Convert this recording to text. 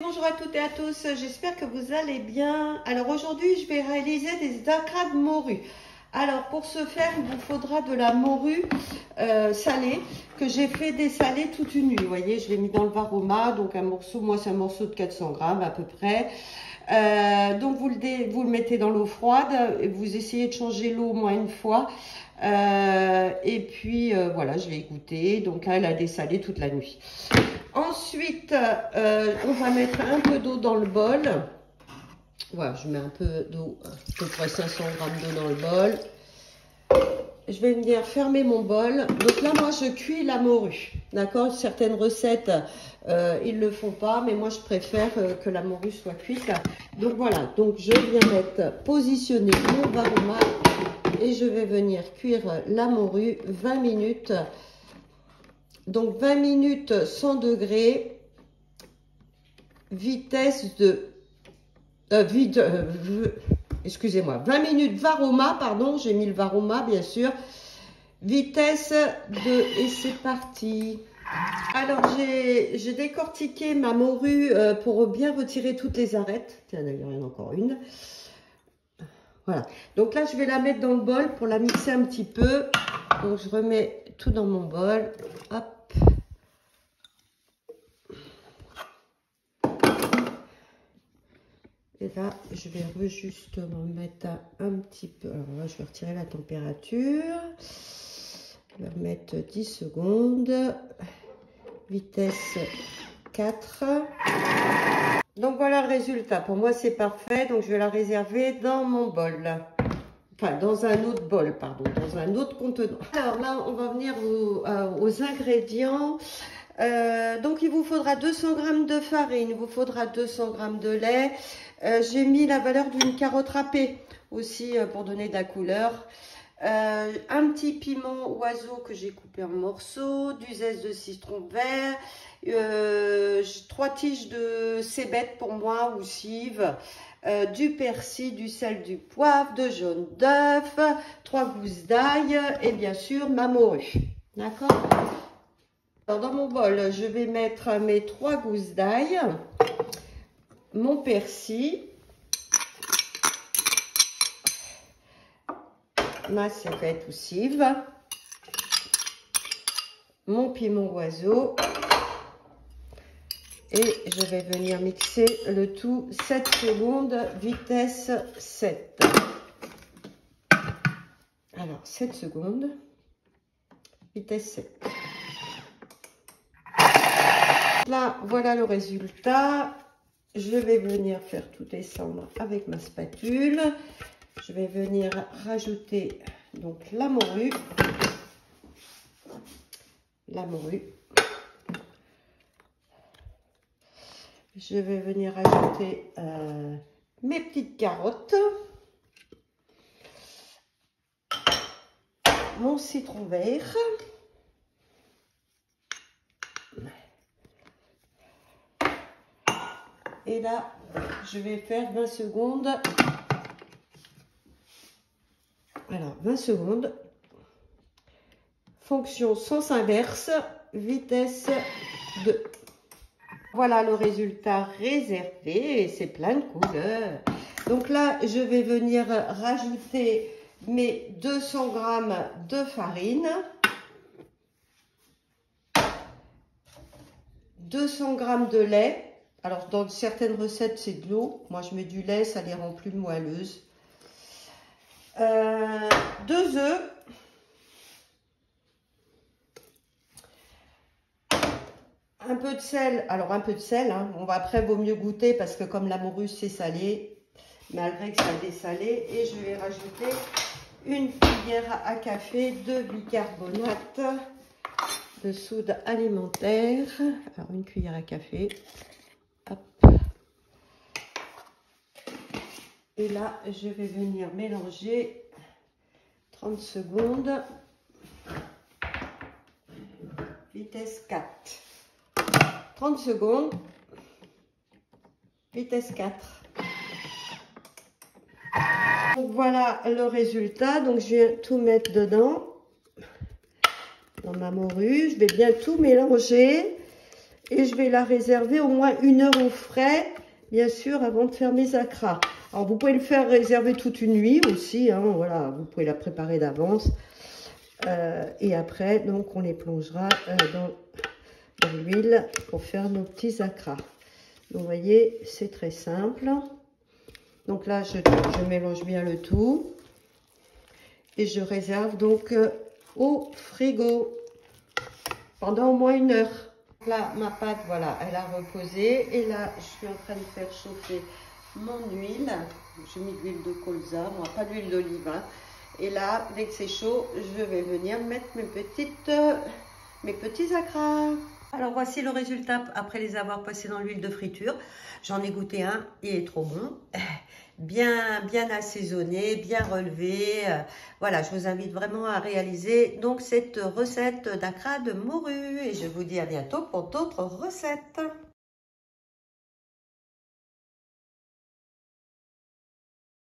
Bonjour à toutes et à tous, j'espère que vous allez bien. Alors aujourd'hui, je vais réaliser des acras de morue. Alors pour ce faire, il vous faudra de la morue salée que j'ai fait dessaler toute une nuit. Vous voyez, je l'ai mis dans le varoma, donc un morceau, moi c'est un morceau de 400 grammes à peu près. Donc vous le mettez dans l'eau froide et vous essayez de changer l'eau au moins une fois. Et puis voilà, je l'ai égouttée, donc elle a dessalé toute la nuit. Ensuite, on va mettre un peu d'eau dans le bol. Voilà, je mets un peu d'eau, à peu près 500 grammes d'eau dans le bol. Je vais venir fermer mon bol. Donc là, moi, je cuis la morue. D'accord? Certaines recettes, ils ne le font pas, mais moi, je préfère que la morue soit cuite. Donc voilà, donc je viens positionner mon varoma et je vais venir cuire la morue 20 minutes. Donc 20 minutes 100 degrés, vitesse de... excusez-moi, 20 minutes varoma, pardon, j'ai mis le varoma bien sûr. Vitesse de... Et c'est parti. Alors j'ai décortiqué ma morue pour bien retirer toutes les arêtes. Tiens, d'ailleurs, il y en a encore une. Voilà. Donc là, je vais la mettre dans le bol pour la mixer un petit peu. Donc je remets tout dans mon bol. Hop. Et là, je vais justement mettre un petit peu. Alors là, je vais retirer la température. Je vais remettre 10 secondes. Vitesse 4. Donc voilà le résultat. Pour moi, c'est parfait. Donc je vais la réserver dans mon bol. Enfin, dans un autre bol, pardon. Dans un autre contenant. Alors là, on va venir aux ingrédients. Donc il vous faudra 200 g de farine. Il vous faudra 200 g de lait. J'ai mis la valeur d'une carotte râpée aussi pour donner de la couleur. Un petit piment oiseau que j'ai coupé en morceaux, du zeste de citron vert, 3 tiges de cébette pour moi ou cive, du persil, du sel, du poivre, de jaune d'œuf, 3 gousses d'ail et bien sûr ma morue. D'accord? Alors dans mon bol, je vais mettre mes 3 gousses d'ail, mon persil, ma cébette ou cive, mon piment oiseau et je vais venir mixer le tout 7 secondes, vitesse 7. Alors 7 secondes, vitesse 7. Là, voilà le résultat. Je vais venir faire tout descendre avec ma spatule. Je vais venir rajouter donc la morue. Je vais venir ajouter mes petites carottes, mon citron vert, et là je vais faire 20 secondes. Alors 20 secondes, fonction sens inverse, vitesse 2. Voilà le résultat réservé et c'est plein de couleurs. Donc là, je vais venir rajouter mes 200 g de farine, 200 g de lait. Alors dans certaines recettes, c'est de l'eau. Moi, je mets du lait, ça les rend plus moelleuses. 2 œufs, un peu de sel, alors un peu de sel, hein. On va après vaut mieux goûter parce que comme la morue c'est salé, malgré que ça dessalé, et je vais rajouter une cuillère à café de bicarbonate de soude alimentaire. Alors une cuillère à café. Hop. Et là, je vais venir mélanger 30 secondes, vitesse 4. 30 secondes, vitesse 4. Donc voilà le résultat. Donc je vais tout mettre dedans, dans ma morue. Je vais bien tout mélanger. Et je vais la réserver au moins 1 heure au frais, bien sûr, avant de faire mes acras. Alors, vous pouvez le faire réserver toute une nuit aussi, hein, voilà, vous pouvez la préparer d'avance. Et après, donc, on les plongera dans l'huile pour faire nos petits acras. Donc, vous voyez, c'est très simple. Donc là, je mélange bien le tout. Et je réserve donc au frigo pendant au moins 1 heure. Là, ma pâte, voilà, elle a reposé. Et là, je suis en train de faire chauffer mon huile. J'ai mis de l'huile de colza, moi, pas d'huile d'olive. Hein. Et là, dès que c'est chaud, je vais venir mettre mes petits acras. Alors, voici le résultat après les avoir passés dans l'huile de friture. J'en ai goûté un, il est trop bon. Bien assaisonné, bien relevé. Voilà, je vous invite vraiment à réaliser donc cette recette d'acra de morue. Et je vous dis à bientôt pour d'autres recettes.